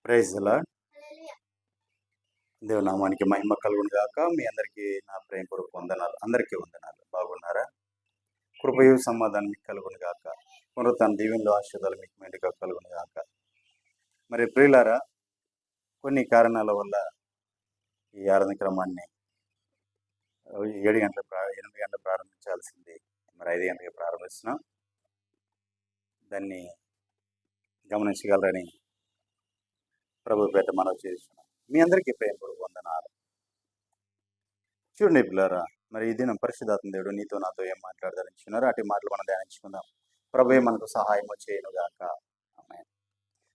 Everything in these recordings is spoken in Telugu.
Praise lord. దేవుని నామానికి మహిమ కలుగును గాక. మీ అందరికీ నా ప్రేమపూర్వక వందనాలు. అందరికీ వందనాలు. బాగున్నారా? కృపయు సమాధానం మీకు కలుగును గాక. పునరుత్థాన దీవెనలు ఆశీర్వాదాలు మీకు మెండుగా కలుగును గాక. మరి ప్రియులారా, కొన్ని కారణాల వల్ల ఈ ఆరాధన క్రమాన్ని 8 గంటలకు ప్రారంభించాల్సింది మరి 5 గంటలకు ప్రారంభిస్తున్నాం. దాన్ని గమనించగలరని ప్రభు పేట మనవి చేస్తున్నాం. మీ అందరికీ ప్రేమపూర్వక వందనాలు. చూడండి పిల్లారా, మరి ఈ దినం పరిశుద్ధాత్మ దేవుడు నీతో నాతో ఏం మాట్లాడదలించున్నారో అటు మాటలు మనం ధ్యానించుకుందాం. ప్రభువే మనకు సహాయము చేయను గాక. ఆమేన్.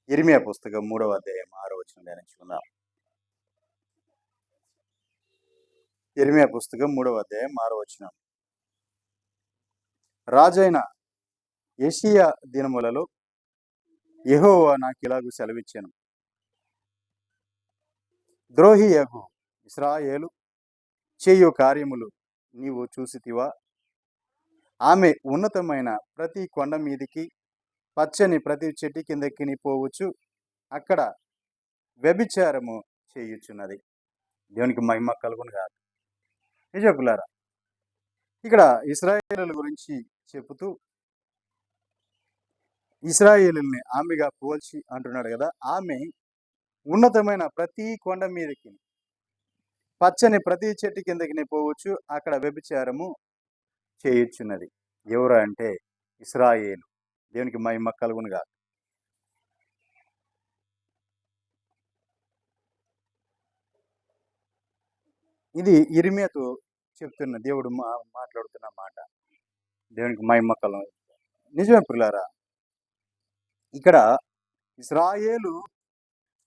యిర్మీయా పుస్తకం 3వ అధ్యాయం 6వ వచనం ధ్యానించుకుందాం. యిర్మీయా పుస్తకం 3వ అధ్యాయం 6వ వచనం. రాజైన యోషీయా దినములలో యెహోవా నాకు ఇలాగు సెలవిచ్చెను. ద్రోహియగు ఇశ్రాయేలు చేయు కార్యములు నీవు చూసితివా? ఆమె ఉన్నతమైన ప్రతి కొండ మీదికి, పచ్చని ప్రతి చెట్టు కిందకి పోవచ్చు, అక్కడ వ్యభిచారము చేయుచున్నది. దేవునికి మహిమ కలుగును గాక. నిజపులారా, ఇక్కడ ఇశ్రాయేలుల గురించి చెబుతూ ఇశ్రాయేలుల్ని ఆమెగా పోల్చి అంటున్నాడు కదా. ఆమె ఉన్నతమైన ప్రతి కొండ మీదకి, పచ్చని ప్రతి చెట్టు కిందకి పోవచ్చు, అక్కడ వ్యభిచారము చేయుచున్నది. ఎవరు అంటే ఇశ్రాయేలు. దేవునికి మహిమ కలుగును గాక. ఇది యిర్మీయాతో చెప్తున్న దేవుడు మాట్లాడుతున్న మాట. దేవునికి మహిమ కలుగును. నిజమే పిల్లారా, ఇక్కడ ఇశ్రాయేలు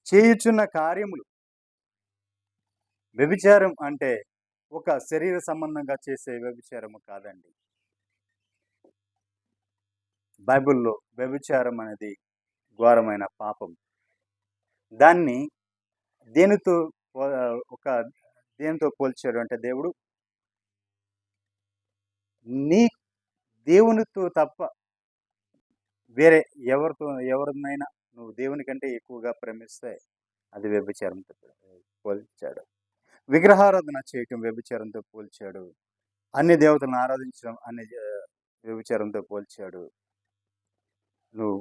చేయుచున్న కార్యములు, వ్యభిచారం అంటే ఒక శరీర సంబంధంగా చేసే వ్యభిచారము కాదండి. బైబిల్లో వ్యభిచారం అనేది ఘోరమైన పాపం. దాన్ని దేనితో దేనితో పోల్చాడు అంటే దేవుడు, నీ దేవునితో తప్ప వేరే ఎవరినైనా నువ్వు దేవుని కంటే ఎక్కువగా ప్రేమిస్తే అది వ్యభిచారంతో పోల్చాడు. విగ్రహారాధన చేయటం వ్యభిచారంతో పోల్చాడు. అన్ని దేవతలను ఆరాధించడం అన్ని వ్యభిచారంతో పోల్చాడు. నువ్వు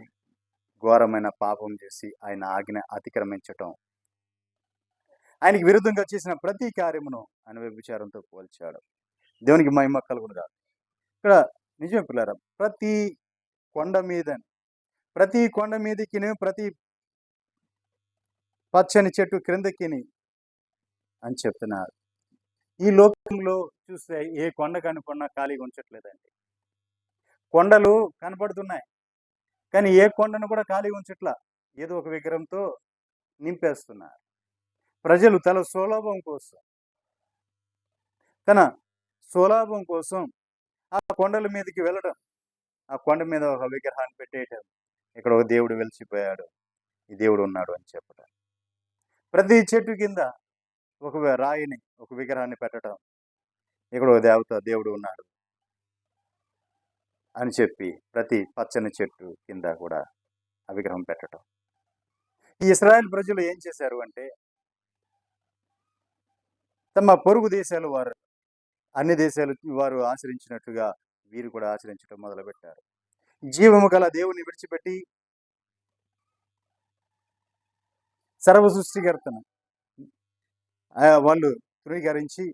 ఘోరమైన పాపం చేసి ఆయన ఆజ్ఞ అతిక్రమించటం, ఆయనకి విరుద్ధంగా చేసిన ప్రతి కార్యమును ఆయన వ్యభిచారంతో పోల్చాడు. దేవునికి మహిమ కలుగును గాక. ఇక్కడ నిజమే పిల్లారా, ప్రతి కొండ మీదకి, ప్రతి పచ్చని చెట్టు క్రిందకిని అని చెప్తున్నారు. ఈ లోకంలో చూస్తే ఏ కొండ కనుకున్నా ఖాళీగా ఉంచట్లేదండి. కొండలు కనపడుతున్నాయి, కానీ ఏ కొండను కూడా ఖాళీగా ఉంచట్లా. ఏదో ఒక విగ్రహంతో నింపేస్తున్నారు. ప్రజలు తన స్వలాభం కోసం ఆ కొండల మీదకి వెళ్ళడం, ఆ కొండ మీద ఒక విగ్రహాన్ని పెట్టేయటం, ఇక్కడ ఒక దేవుడు వెలిసిపోయాడు, ఈ దేవుడు ఉన్నాడు అని చెప్పటం. ప్రతి చెట్టు కింద ఒక రాయిని, ఒక విగ్రహాన్ని పెట్టడం, ఇక్కడ ఒక దేవుడు ఉన్నాడు అని చెప్పి ప్రతి పచ్చని చెట్టు కింద కూడా ఆ విగ్రహం పెట్టడం. ఈ ఇశ్రాయేల్ ప్రజలు ఏం చేశారు అంటే, తమ పొరుగు దేశాలు అన్ని దేశాలు వారు ఆచరించినట్టుగా వీరు కూడా ఆచరించడం మొదలుపెట్టారు. జీవము గల దేవుని విడిచిపెట్టి సర్వ సృష్టికర్తను వాళ్ళు ధృవీకరించి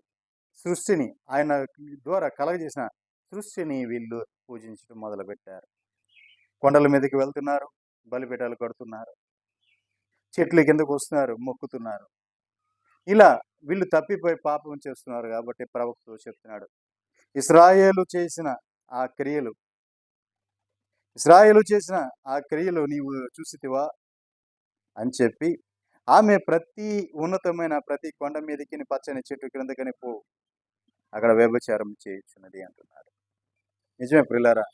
సృష్టిని, ఆయన ద్వారా కలగజేసిన సృష్టిని వీళ్ళు పూజించడం మొదలుపెట్టారు. కొండల మీదకి వెళ్తున్నారు, బలిపీఠాలు కడుతున్నారు, చెట్ల కిందకు వస్తున్నారు, మొక్కుతున్నారు. ఇలా వీళ్ళు తప్పిపోయి పాపం చేస్తున్నారు. కాబట్టి ప్రవక్త చెప్తున్నాడు, ఇశ్రాయేలు చేసిన ఆ క్రియలు నీవు చూసితివా అని చెప్పి, ఆమె ప్రతి ఉన్నతమైన ప్రతి కొండ మీదకి, పచ్చని చెట్టు క్రిందకని పో, అక్కడ వ్యభిచారం చేయుచున్నది అంటున్నాడు. నిజమే ప్రియులారా,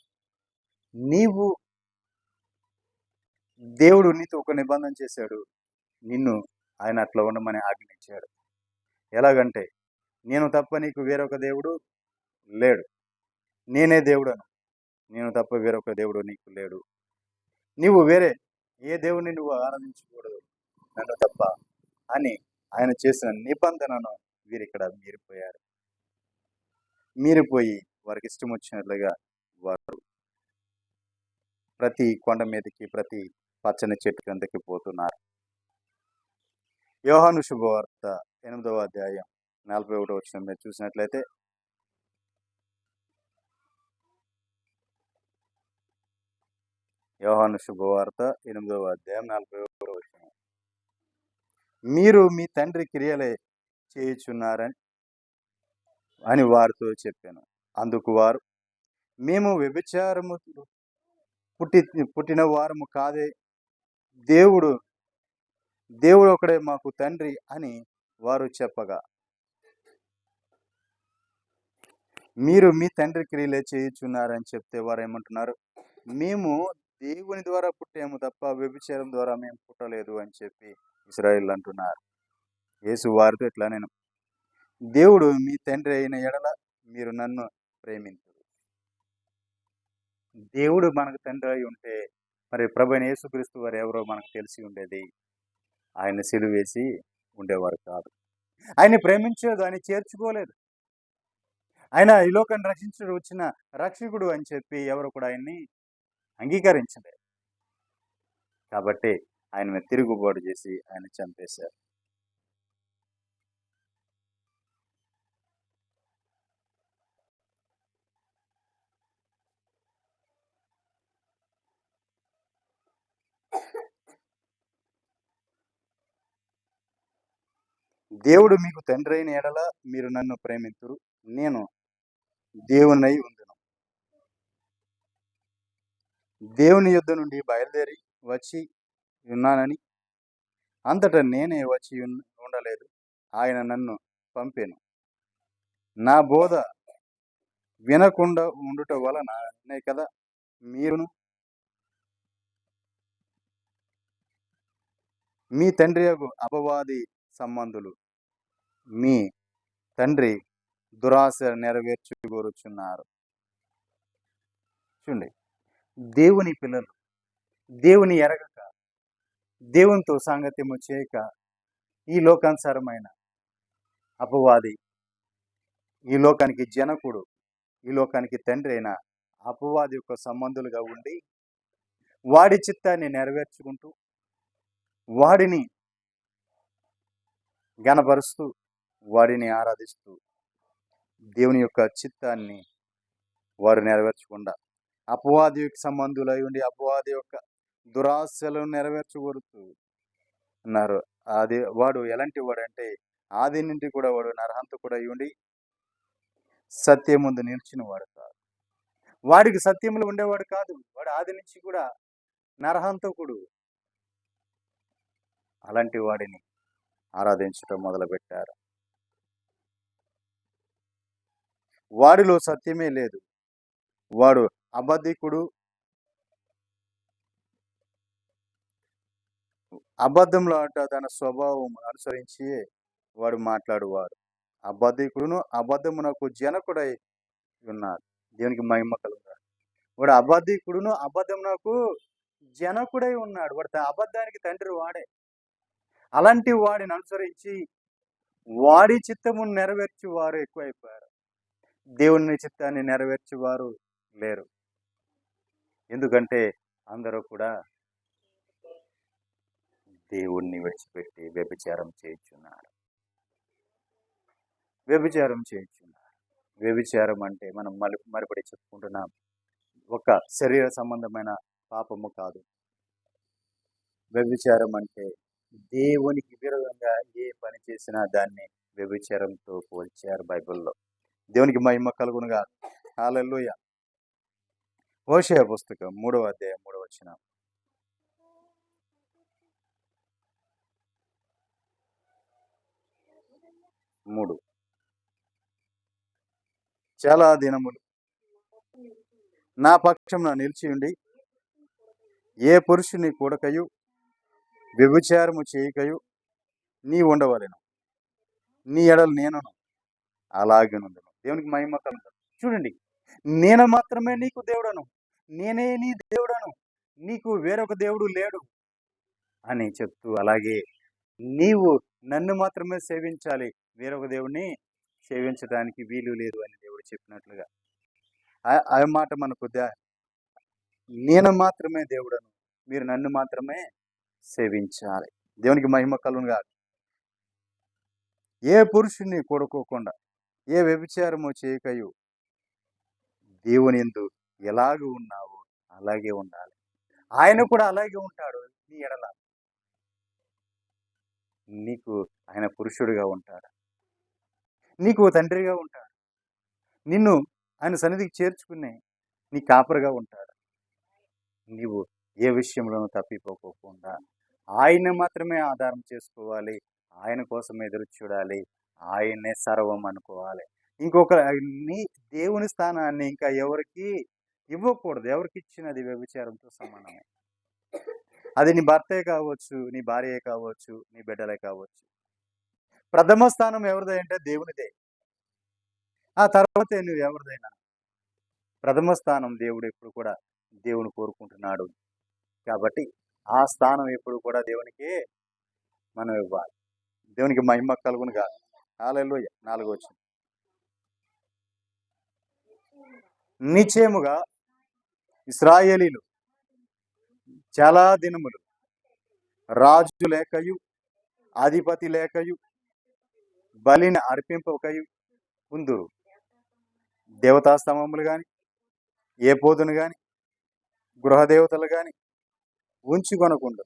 దేవుడు నీతో ఒక నిబంధన చేశాడు. నిన్ను ఆయన అట్లా ఉండమని ఆజ్ఞించాడు. ఎలాగంటే, నేను తప్ప నీకు వేరొక దేవుడు లేడు, నేనే దేవుడను, నేను తప్ప వేరొక దేవుడు నీకు లేడు, నీవు వేరే ఏ దేవుడిని నువ్వు ఆరాధించకూడదు నన్ను తప్ప అని ఆయన చేసిన నిబంధనను వీరు ఇక్కడ మీరిపోయారు. మీరిపోయి వారికి ఇష్టం వచ్చినట్లుగా వారు ప్రతి కొండ మీదకి, ప్రతి పచ్చని చెట్టు కిందకి పోతున్నారు. యోహాను శుభవార్త 8వ అధ్యాయం 41వ వచనం మీరు చూసినట్లయితే, యోహాను శుభవార్త 8వ అధ్యాయం 41వ వచనం, మీరు మీ తండ్రి క్రియలే చేయుచున్నారని అని వారితో చెప్పాను. అందుకు వారు, మేము వ్యభిచారము పుట్టిన వారము కాదే, దేవుడు ఒకడే మాకు తండ్రి అని వారు చెప్పగా, మీరు మీ తండ్రి క్రియలే చేయుచున్నారని చెప్తే వారు ఏమంటున్నారు, మేము దేవుని ద్వారా పుట్టాము తప్ప వ్యభిచారం ద్వారా మేము పుట్టలేదు అని చెప్పి ఇశ్రాయేలు అంటున్నారు. యేసు వారితో ఇట్లా, నేను దేవుడు మీ తండ్రి అయిన ఎడల మీరు నన్ను ప్రేమించరు. దేవుడు మనకు తండ్రి అయి ఉంటే మరి ప్రభువైన యేసుక్రీస్తు వారు ఎవరో మనకు తెలిసి ఉండేది. ఆయన సిలువ వేసి ఉండేవారు కాదు. ఆయన్ని ప్రేమించలేదు, ఆయన చేర్చుకోలేదు. ఆయన ఈ లోకాన్ని రక్షించడం వచ్చిన రక్షకుడు అని చెప్పి ఎవరు కూడా ఆయన్ని అంగీకరించలేదు. కాబట్టి ఆయన మీద తిరుగుబాటు చేసి ఆయన చంపేశారు. దేవుడు మీకు తండ్రి అయిన ఎడల మీరు నన్ను ప్రేమింతురు, నేను దేవునై ఉందును. దేవుని యుద్ధ నుండి బయలుదేరి వచ్చి ఉన్నానని అంతటా నేనే వచ్చి ఉండలేదు, ఆయన నన్ను పంపెను. నా బోధ వినకుండా ఉండుట వలన కదా మీరును మీ తండ్రి అపవాది సంబంధులు మీ తండ్రి దురాశ నెరవేర్చుకోరుచున్నారు. చూడండి, దేవుని పిల్లలు దేవుని ఎరగక, దేవునితో సాంగత్యము చేయక, ఈ లోకానుసారమైన అపవాది, ఈ లోకానికి జనకుడు, ఈ లోకానికి తండ్రి అయిన అపవాది యొక్క సంబంధులుగా ఉండి వాడి చిత్తాన్ని నెరవేర్చుకుంటూ వాడిని గణపరుస్తూ వాడిని ఆరాధిస్తూ దేవుని యొక్క చిత్తాన్ని వారు నెరవేర్చకుండా అపవాది యొక్క సంబంధులై ఉండి అపవాది యొక్క దురాశలను నెరవేర్చగోరుతూ ఉన్నారు. వాడు ఎలాంటి వాడు అంటే ఆది నుండి కూడా వాడు నరహంతకుడు అయి ఉండి సత్యం ముందు నిలిచిన వాడు కాదు. వాడికి సత్యంలో ఉండేవాడు కాదు. వాడు ఆది నుంచి కూడా నరహంతకుడు. అలాంటి వాడిని ఆరాధించడం మొదలుపెట్టారు. వాడిలో సత్యమే లేదు. వాడు అబద్ధికుడు, అబద్ధంలో తన స్వభావం అనుసరించి వాడు మాట్లాడువాడు. అబద్ధికుడును అబద్ధమునకు జనకుడై ఉన్నాడు. దేవునికి మహిమ కలుగుతాడు. వాడు అబద్ధికుడును అబద్ధమునకు జనకుడై ఉన్నాడు. వాడు అబద్ధానికి తండ్రి వాడే. అలాంటి వాడిని అనుసరించి వాడి చిత్తమును నెరవేర్చి వారు ఎక్కువైపోయారు. దేవుని చిత్తాన్ని నెరవేర్చి వారు లేరు. ఎందుకంటే అందరూ కూడా దేవుణ్ణి విడిచిపెట్టి వ్యభిచారం చేయుచున్నారు. వ్యభిచారం అంటే మనం మరిపడి చెప్పుకుంటున్నాం, ఒక శరీర సంబంధమైన పాపము కాదు. వ్యభిచారం అంటే దేవునికి విరోధంగా ఏ పని చేసినా దాన్ని వ్యభిచారంతో పోల్చారు బైబిల్లో. దేవునికి మహిమ కలుగునుగా. హల్లెలూయా. హోషేయ పుస్తకం 3వ అధ్యాయం 3వ వచనం. చాలా దినములు నా పక్షంన నిలిచి ఉండి ఏ పురుషుని కూడకయు వ్యభిచారము చేయకయు నీ ఉండవలెను, నీ ఎడలు నేను అలాగే నుండును. దేవునికి మహిమ కలుగును. చూడండి, నేను మాత్రమే నీకు దేవుడను, నేనే నీ దేవుడను, నీకు వేరొక దేవుడు లేడు అని చెప్తూ, అలాగే నీవు నన్ను మాత్రమే సేవించాలి, వేరొక దేవుణ్ణి సేవించడానికి వీలు లేదు అని దేవుడు చెప్పినట్లుగా ఆ మాట మనకు నేను మాత్రమే దేవుడను, మీరు నన్ను మాత్రమే సేవించాలి. దేవునికి మహిమ కలుగును గాక. ఏ పురుషుని కొడుకోకుండా ఏ వ్యభిచారము చేయకయు దేవుని యందు ఎలాగ ఉన్నావో అలాగే ఉండాలి. ఆయన కూడా అలాగే ఉంటాడు నీ ఎడల. నీకు ఆయన పురుషుడిగా ఉంటాడు, నీకు తండ్రిగా ఉంటాడు, నిన్ను ఆయన సన్నిధికి చేర్చుకునే నీ కాపరిగా ఉంటాడు. నీవు ఏ విషయంలోనూ తప్పిపోకుండా ఆయన మాత్రమే ఆధారం చేసుకోవాలి, ఆయన కోసం ఎదురు చూడాలి, ఆయనే సర్వం అనుకోవాలి. ఇంకొక నీ దేవుని స్థానాన్ని ఇంకా ఎవరికి ఇవ్వకూడదు. ఎవరికి ఇచ్చినది వ్యభిచారంతో సమానమే. అది నీ భర్తే కావచ్చు, నీ భార్యే కావచ్చు, నీ బిడ్డలే కావచ్చు. ప్రథమ స్థానం ఎవరిదే అంటే దేవునిదే. ఆ తర్వాతే నువ్వు ఎవరిదైనా. ప్రథమ స్థానం దేవుడు ఎప్పుడు కూడా దేవుని కోరుకుంటున్నాడు. కాబట్టి ఆ స్థానం ఎప్పుడు కూడా దేవునికి మనం ఇవ్వాలి. దేవునికి మహిమ కలుగును గాక. హల్లెలూయా. 4వ వచనం. నిశ్చయముగా ఇశ్రాయేలీలు చాలా దినములు రాజు లేకయు అధిపతి లేకయు బలిని అర్పింపకయు ఉందురు. దేవతా స్తంభములు గాని ఏ పోదును గాని గృహదేవతలు గాని ఉంచుకొనకుండా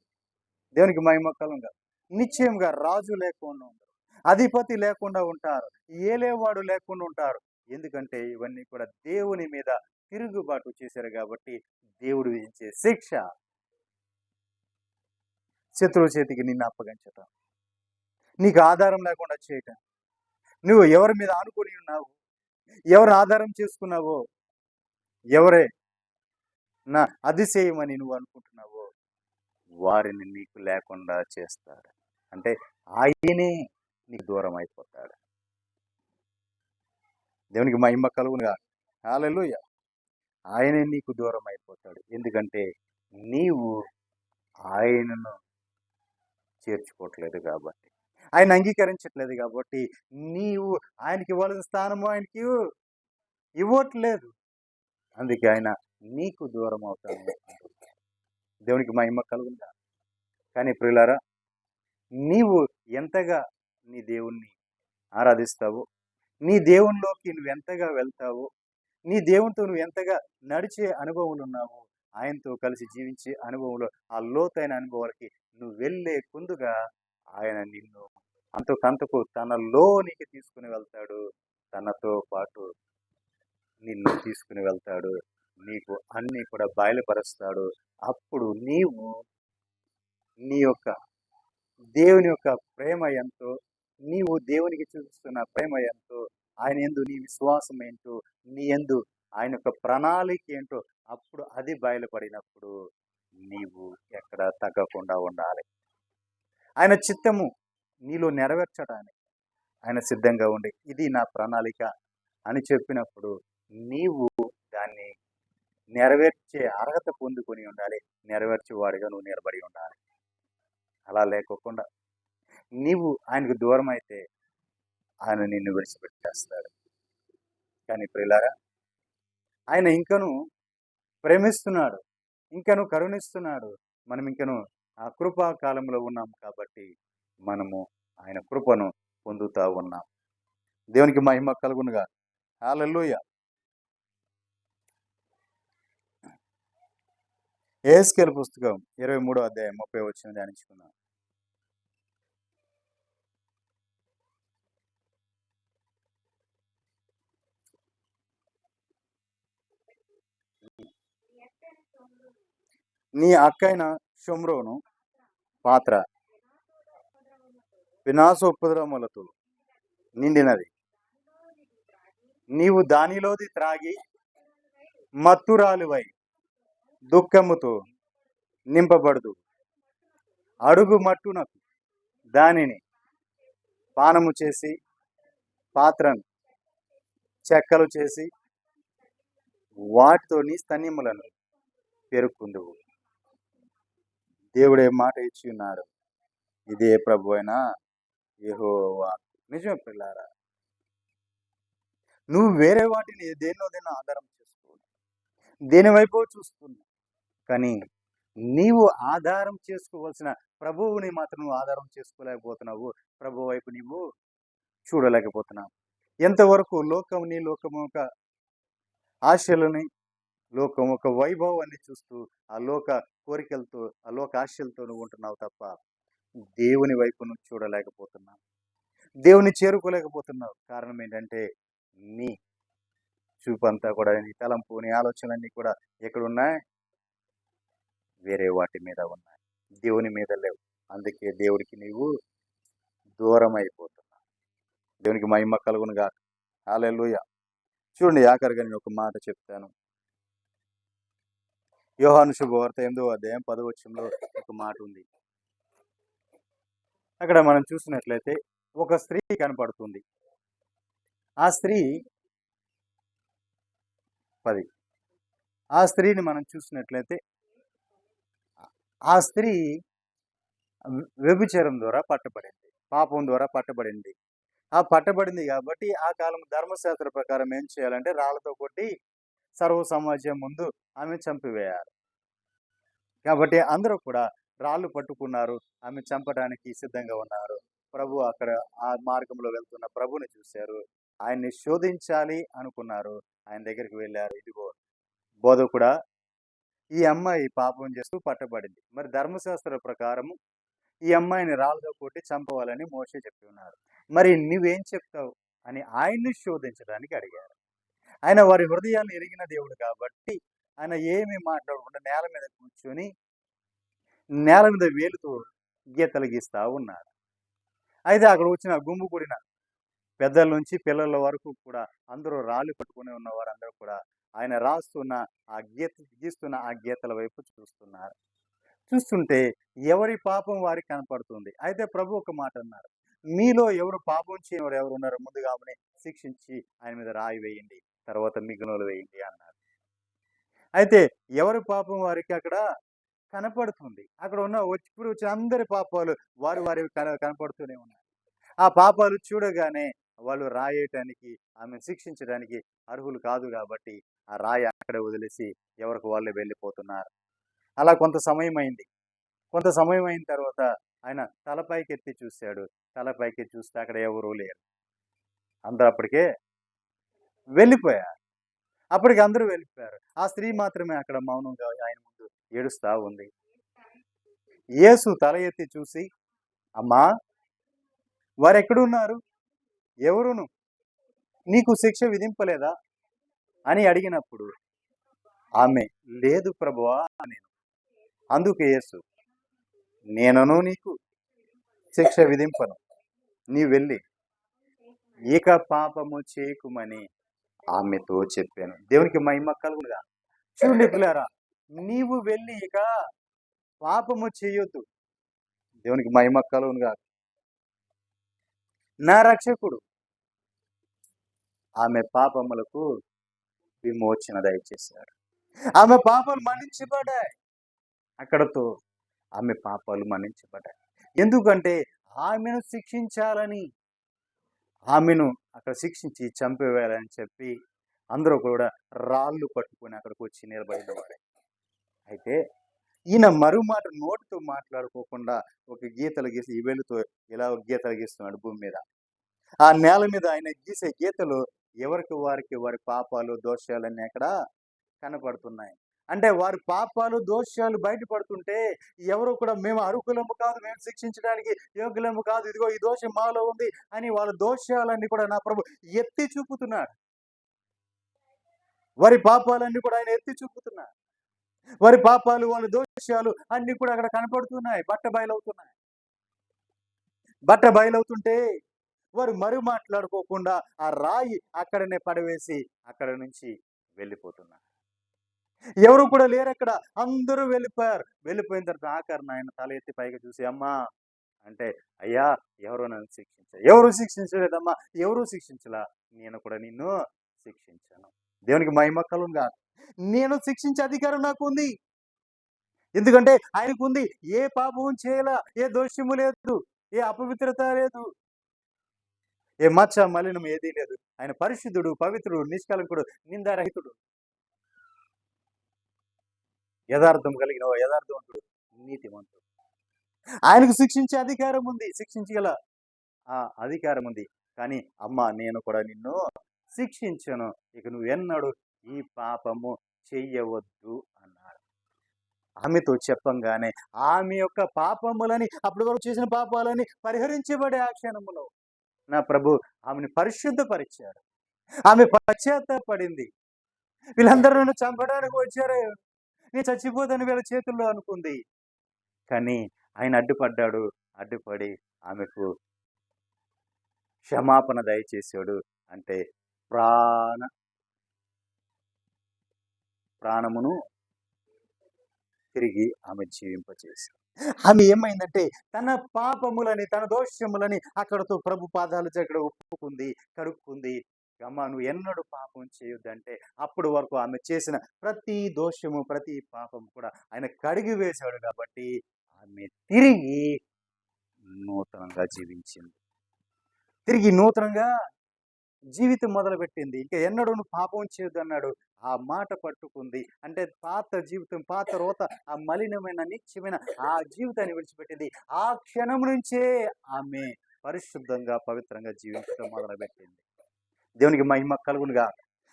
దేవునికి మహిమ కలుగును గాక. నిశ్చయంగా రాజు లేకుండా ఉంటారు, అధిపతి లేకుండా ఉంటారు, ఏలేవాడు లేకుండా ఉంటారు. ఎందుకంటే ఇవన్నీ కూడా దేవుని మీద తిరుగుబాటు చేశారు కాబట్టి దేవుడు విధించే శిక్ష. శత్రువు చేతికి నిన్ను అప్పగించటం, నీకు ఆధారం లేకుండా చేయటం, నువ్వు ఎవరి మీద ఆనుకొని ఉన్నావు, ఎవరు ఆధారం చేసుకున్నావో, ఎవరే నా అతిశయమని నువ్వు అనుకుంటున్నావో వారిని నీకు లేకుండా చేస్తాడు. అంటే ఆయనే నీకు దూరం అయిపోతాడు. దేవునికి మహిమ కలుగును గాక. హల్లెలూయా. ఆయనే నీకు దూరం అయిపోతాడు. ఎందుకంటే నీవు ఆయనను చేర్చుకోవట్లేదు కాబట్టి, ఆయన అంగీకరించట్లేదు కాబట్టి, నీవు ఆయనకి ఇవ్వాల్సిన స్థానము ఆయనకి ఇవ్వట్లేదు. అందుకే ఆయన నీకు దూరం అవుతాడు. దేవునికి మహిమ కలుగును గాక. కానీ ప్రియులారా, నీవు ఎంతగా నీ దేవుణ్ణి ఆరాధిస్తావో, నీ దేవునిలోకి నువ్వు ఎంతగా వెళ్తావో, నీ దేవునితో నువ్వు ఎంతగా నడిచే అనుభవాలు ఉన్నావో, ఆయనతో కలిసి జీవించే అనుభవంలో ఆ లోతైన అనుభవాలకి నువ్వు వెళ్ళే ముందుగా ఆయన నిన్ను అంతకంతకు తనలోనికి తీసుకుని వెళ్తాడు. తనతో పాటు నిన్ను తీసుకుని వెళ్తాడు. నీకు అన్ని కూడా బయలుపరుస్తాడు. అప్పుడు నీవు నీ యొక్క దేవుని యొక్క ప్రేమ ఎంతో, నీవు దేవునికి చూపిస్తున్న ప్రేమ ఎంతో, ఆయన యందు నీ విశ్వాసం ఏంటో, నీ యందు ఆయన యొక్క ప్రణాళిక ఏంటో, అప్పుడు అది బయలుపడినప్పుడు నీవు ఎక్కడ తగ్గకుండా ఉండాలి. ఆయన చిత్తము నీలో నెరవేర్చడానికి ఆయన సిద్ధంగా ఉండి, ఇది నా ప్రణాళిక అని చెప్పినప్పుడు నీవు దాన్ని నెరవేర్చే అర్హత పొందుకొని ఉండాలి. నెరవేర్చేవాడిగా నువ్వు నిలబడి ఉండాలి. అలా లేకోకుండా నీవు ఆయనకు దూరం అయితే ఆయన నిన్ను విడిచిపెట్టేస్తాడు. కానీ ప్రియులారా, ఆయన ఇంకను ప్రేమిస్తున్నాడు, ఇంకను కరుణిస్తున్నాడు. మనం ఇంకను ఆ కృపా కాలంలో ఉన్నాం కాబట్టి మనము ఆయన కృపను పొందుతా ఉన్నాం. దేవునికి మహిమ కలుగునుగా. హల్లెలూయా. యెహెజ్కేలు పుస్తకం 23వ అధ్యాయం 30వ వచనం ధ్యానించుకుందాం. నీ అక్కైన షోమ్రోను పాత్ర వినాశోపద్రవములతో నిండినది. నీవు దానిలోది త్రాగి మత్తురాలువై దుఃఖముతో నింపబడదు. అడుగు మట్టునకు దానిని పానము చేసి పాత్రను చెక్కలు చేసి వాటితో నీ స్తన్యములను పెరుక్కుందువు. దేవుడే మాట ఇచ్చి ఉన్నాడు. ఇదే ప్రభు అయిన యెహోవా. నిజమే పిల్లారా, నువ్వు వేరే వాటిని దేన్నో ఆధారం చేసుకో, దేని వైపు చూస్తున్నావు. కానీ నీవు ఆధారం చేసుకోవాల్సిన ప్రభువుని మాత్రం నువ్వు ఆధారం చేసుకోలేకపోతున్నావు. ప్రభు వైపు నీవు చూడలేకపోతున్నావు. ఎంతవరకు లోకము యొక్క ఆశలని, లోకం ఒక వైభవాన్ని చూస్తూ ఆ లోక కోరికలతో, ఆ లోక ఆశలతో నువ్వు ఉంటున్నావు తప్ప దేవుని వైపు నువ్వు చూడలేకపోతున్నావు. దేవుని చేరుకోలేకపోతున్నావు. కారణం ఏంటంటే నీ చూపంతా కూడా, నీ తలంపు, నీ ఆలోచనలన్నీ కూడా ఎక్కడున్నాయి? వేరే వాటి మీద ఉన్నాయి, దేవుని మీద లేవు. అందుకే దేవుడికి నీవు దూరం అయిపోతున్నావు. దేవునికి మహిమ కలుగును గాక. హల్లెలూయా. చూడండి, ఆఖరిగా నేను ఒక మాట చెప్తాను. యోహాను శుభవార్త 8వ అధ్యాయం 10వ వచనంలో ఒక మాట ఉంది. అక్కడ మనం చూసినట్లయితే ఒక స్త్రీ కనపడుతుంది. ఆ స్త్రీ 10. ఆ స్త్రీని మనం చూసినట్లయితే ఆ స్త్రీ వ్యభిచారం ద్వారా పట్టబడింది, పాపం ద్వారా పట్టబడింది. ఆ పట్టబడింది కాబట్టి ఆ కాలం ధర్మశాస్త్ర ప్రకారం ఏం చేయాలంటే రాళ్లతో కొట్టి సర్వ సమాజం ముందు ఆమె చంపివేయాలి. కాబట్టి అందరూ కూడా రాళ్ళు పట్టుకున్నారు, ఆమె చంపడానికి సిద్ధంగా ఉన్నారు. ప్రభు అక్కడ ఆ మార్గంలో వెళ్తున్న ప్రభుని చూశారు, ఆయన్ని శోధించాలి అనుకున్నారు. ఆయన దగ్గరికి వెళ్ళారు. ఇదిగో బోధకుడా, ఈ అమ్మాయి పాపం చేస్తూ పట్టబడింది. మరి ధర్మశాస్త్ర ప్రకారం ఈ అమ్మాయిని రాళ్ళతో కొట్టి చంపవాలని మోషే చెప్పి ఉన్నారు. మరి నువ్వేం చెప్తావు అని ఆయన్ని శోధించడానికి అడిగారు. ఆయన వారి హృదయాన్ని ఎరిగిన దేవుడు కాబట్టి ఆయన ఏమీ మాట్లాడకుండా నేల మీద కూర్చొని నేల మీద వేలుతో గీతలు గీస్తా ఉన్నాడు. అయితే అక్కడ వచ్చిన గుంపు కూడిన పెద్దల నుంచి పిల్లల వరకు కూడా అందరూ రాళ్ళు పట్టుకుని ఉన్న వారందరూ కూడా ఆయన రాస్తున్న ఆ గీస్తున్న ఆ గీతల వైపు చూస్తున్నారు. చూస్తుంటే ఎవరి పాపం వారికి కనపడుతుంది. అయితే ప్రభు ఒక మాట అన్నారు, మీలో ఎవరు పాపం చేయని వారు ఎవరు ఉన్నారో ముందుగా ఆమెని శిక్షించి ఆయన మీద రాయి వేయండి, తర్వాత మిగిలినోళ్ళు వేయండి అన్నారు. అయితే ఎవరి పాపం వారికి అక్కడ కనపడుతుంది. అక్కడ ఉన్న ఇప్పుడు వచ్చిన అందరి పాపాలు వారి కనపడుతూనే ఉన్నాయి. ఆ పాపాలు చూడగానే వాళ్ళు రాయటానికి, ఆమెను శిక్షించడానికి అర్హులు కాదు కాబట్టి ఆ రాయి అక్కడే వదిలేసి ఎవరికి వాళ్ళే వెళ్ళిపోతున్నారు. అలా కొంత సమయం అయింది. కొంత సమయం అయిన తర్వాత ఆయన తలపైకి ఎత్తి చూశాడు. తలపైకి చూస్తే అక్కడ ఎవరూ లేరు. అందరూ అప్పటికే వెళ్ళిపోయారు. అప్పటికి అందరూ వెళ్ళిపోయారు. ఆ స్త్రీ మాత్రమే అక్కడ మౌనంగా ఆయన ముందు ఏడుస్తా ఉంది. యేసు తల ఎత్తి చూసి, అమ్మా, వారెక్కడున్నారు? ఎవరును నీకు శిక్ష విధింపలేదా అని అడిగినప్పుడు ఆమె, లేదు ప్రభువా నేను. అందుకు యేసు, నేనను నీకు శిక్ష విధింపను, నీ వెళ్ళి ఇక పాపము చేయకుమని ఆమెతో చెప్పాను. దేవునికి మహిమ కలుగునుగా. చూడండి పిల్లారా, నీవు వెళ్ళి ఇక పాపము చేయొద్దు. దేవునికి మహిమ కలుగునుగా. నా రక్షకుడు ఆమె పాపములకు విమోచన దయచేశాడు. ఆమె పాపాలు మన్నించబడ్డాయి. అక్కడతో ఆమె పాపాలు మన్నించబడ్డాయి. ఎందుకంటే ఆమెను శిక్షించాలని, ఆమెను అక్కడ శిక్షించి చంపేయాలని చెప్పి అందరూ కూడా రాళ్ళు పట్టుకొని అక్కడికి వచ్చి నిలబడినవాడే. అయితే ఈయన మరో మాట నోటితో మాట్లాడుకోకుండా ఒక గీతలు గీసి ఈ వేలుతో ఇలా గీతలు గీస్తున్నాడు భూమి మీద. ఆ నేల మీద ఆయన గీసే గీతలు ఎవరికి వారి పాపాలు, దోషాలన్నీ అక్కడ కనపడుతున్నాయి. అంటే వారి పాపాలు, దోషాలు బయటపడుతుంటే ఎవరు కూడా మేము అర్హులము కాదు, మేము శిక్షించడానికి యోగ్యులము కాదు, ఇదిగో ఈ దోషం మాలో ఉంది అని వాళ్ళ దోషాలన్నీ కూడా నా ప్రభు ఎత్తి చూపుతున్నాడు. వారి పాపాలన్నీ కూడా ఆయన ఎత్తి చూపుతున్నాడు. వారి పాపాలు, వాళ్ళ దోషాలు అన్ని కూడా అక్కడ కనపడుతున్నాయి, బట్ట బయలవుతుంటే వారు మరు మాట్లాడుకోకుండా ఆ రాయి అక్కడనే పడవేసి అక్కడ నుంచి వెళ్ళిపోతున్నారు. ఎవరు కూడా లేరు అక్కడ, అందరూ వెళ్ళిపోయారు. వెళ్ళిపోయిన తర్వాత ఆఖరణ ఆయన తల ఎత్తి పైకి చూసి, అమ్మా అంటే, అయ్యా, ఎవరు నన్ను శిక్షించారు? ఎవరు శిక్షించలేదమ్మా, ఎవరు శిక్షించలా, నేను కూడా నిన్ను శిక్షించాను. దేవునికి మహిమ కలుగునుగా. నేను శిక్షించే అధికారం నాకు ఉంది. ఎందుకంటే ఆయనకుంది, ఏ పాపము చేయలా, ఏ దోషము లేదు, ఏ అపవిత్రత లేదు, ఏ మచ్చ మలినం ఏదీ లేదు. ఆయన పరిశుద్ధుడు, పవిత్రుడు, నిష్కలంకుడు, నిందారహితుడు, యథార్థం కలిగిన యథార్థవంతుడు, నీతిమంతుడు. ఆయనకు శిక్షించే అధికారం ఉంది. శిక్షించగల అధికారం ఉంది. కానీ అమ్మా, నేను కూడా నిన్ను శిక్షించను. ఇక నువ్వెన్నడు ఈ పాపము చెయ్యవద్దు అన్నాడు. ఆమెతో చెప్పంగానే ఆమె యొక్క పాపములని, అప్పటి వరకు చేసిన పాపాలని పరిహరించబడే ఆ క్షణములో నా ప్రభు ఆమెను పరిశుద్ధపరిచాడు. ఆమె పశ్చాత్తాపడింది. వీళ్ళందరూ నన్ను చంపడానికి వచ్చారు, నేను చచ్చిపోతాను వీళ్ళ చేతుల్లో అనుకుంది. కానీ ఆయన అడ్డుపడ్డాడు. అడ్డుపడి ఆమెకు క్షమాపణ దయచేశాడు. అంటే ప్రాణమును తిరిగి ఆమె జీవింపచేశాడు. ఆమె ఏమైందంటే తన పాపములని, తన దోషములని అక్కడతో ప్రభు పాదాల దగ్గర ఒప్పుకుంది, కడుక్కుంది. అమ్మ, నువ్వు ఎన్నడూ పాపం చేయొద్దంటే అప్పటి వరకు ఆమె చేసిన ప్రతి దోషము, ప్రతి పాపము కూడా ఆయన కడిగి వేశాడు. కాబట్టి ఆమె తిరిగి నూతనంగా జీవించింది. తిరిగి నూతనంగా జీవితం మొదలుపెట్టింది. ఇంకా ఎన్నడూ నువ్వు పాపం చేయొద్దు అన్నాడు. ఆ మాట పట్టుకుంది. అంటే పాత జీవితం, పాత రోత, ఆ మలినమైన, నిత్యమైన ఆ జీవితాన్ని విడిచిపెట్టింది. ఆ క్షణం నుంచే ఆమె పరిశుద్ధంగా, పవిత్రంగా జీవించడం మొదలుపెట్టింది. దేవునికి మహిమ కలుగునుగా.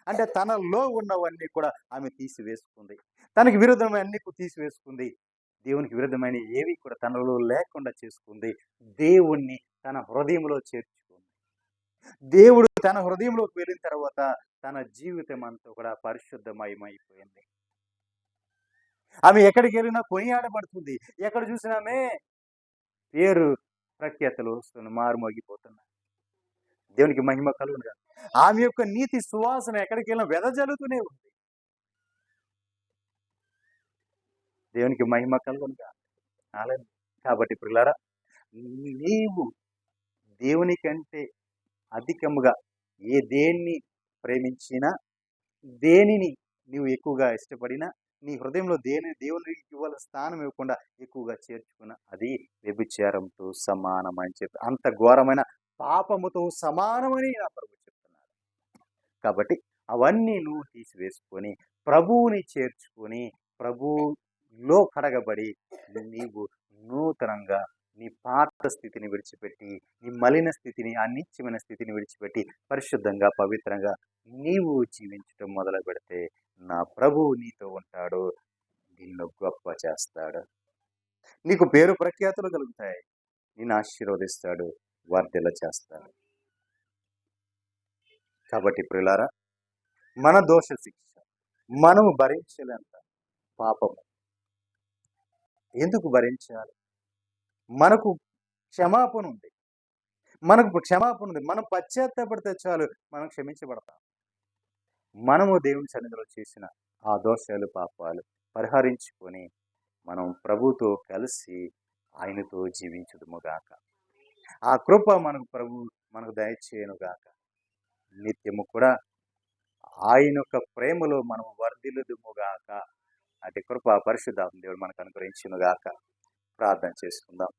అంటే తనలో ఉన్నవన్నీ కూడా ఆమె తీసివేసుకుంది. తనకి విరుద్ధమైన అన్ని తీసివేసుకుంది. దేవునికి విరుద్ధమైన ఏవి కూడా తనలో లేకుండా చేసుకుంది. దేవుణ్ణి తన హృదయంలో చేర్చుకుంది. దేవుడు తన హృదయంలోకి వెళ్ళిన తర్వాత తన జీవితం అంతా కూడా పరిశుద్ధమయమైపోయింది. ఆమె ఎక్కడికి వెళ్ళినా కొనియాడబడుతుంది. ఎక్కడ చూసినా ఆమె పేరు ప్రఖ్యాతలు వస్తున్న మారుమోగిపోతున్నా. దేవునికి మహిమ కలుగునుగా. ఆమె యొక్క నీతి సువాసన ఎక్కడికి వెళ్ళినా వెదజల్లుతూనే ఉంది. దేవునికి మహిమ కలుగునుగా. కాబట్టి ప్రియులారా, నీవు దేవుని కంటే అధికముగా దేన్ని ప్రేమించినా, దేనిని నీవు ఎక్కువగా ఇష్టపడినా, నీ హృదయంలో దేవునికి ఇవ్వాల్సిన స్థానం ఇవ్వకుండా ఎక్కువగా చేర్చుకున్న అది వ్యభిచారంతో సమానం అని చెప్పి, అంత ఘోరమైన పాపముతో సమానమని నా ప్రభు చెప్తున్నాడు. కాబట్టి అవన్నీ నువ్వు తీసివేసుకొని ప్రభువుని చేర్చుకొని ప్రభువులో కడగబడి నీవు నూతనంగా నీ పాత స్థితిని విడిచిపెట్టి, నీ మలిన స్థితిని, ఆ నిత్యమైన స్థితిని విడిచిపెట్టి పరిశుద్ధంగా, పవిత్రంగా నీవు జీవించడం మొదలు పెడితే నా ప్రభువు నీతో ఉంటాడు, నిన్ను గొప్ప చేస్తాడు, నీకు పేరు ప్రఖ్యాతులు కలుగుతాయి, నిన్ను ఆశీర్వదిస్తాడు, వర్ధిల్ల చేస్తాడు. కాబట్టి ప్రియులారా, మన దోష శిక్ష మనము భరించలేంత పాపము ఎందుకు భరించాలి? మనకు క్షమాపణ ఉంది. మనం పశ్చాత్తాపడితే చాలు, మనం క్షమించబడతాం. మనము దేవుని సన్నిధిలో చేసిన ఆ దోషాలు, పాపాలు పరిహరించుకొని మనం ప్రభుతో కలిసి ఆయనతో జీవించుదుముగాక. ఆ కృప మనకు దయచేయనుగాక. నిత్యము కూడా ఆయన యొక్క ప్రేమలో మనం వర్ధిల్లుదుముగాక. అటు కృప పరిశుద్ధాత్మ దేవుడు మనకు అనుగ్రహించునుగాక. ప్రార్థన చేసుకుందాం.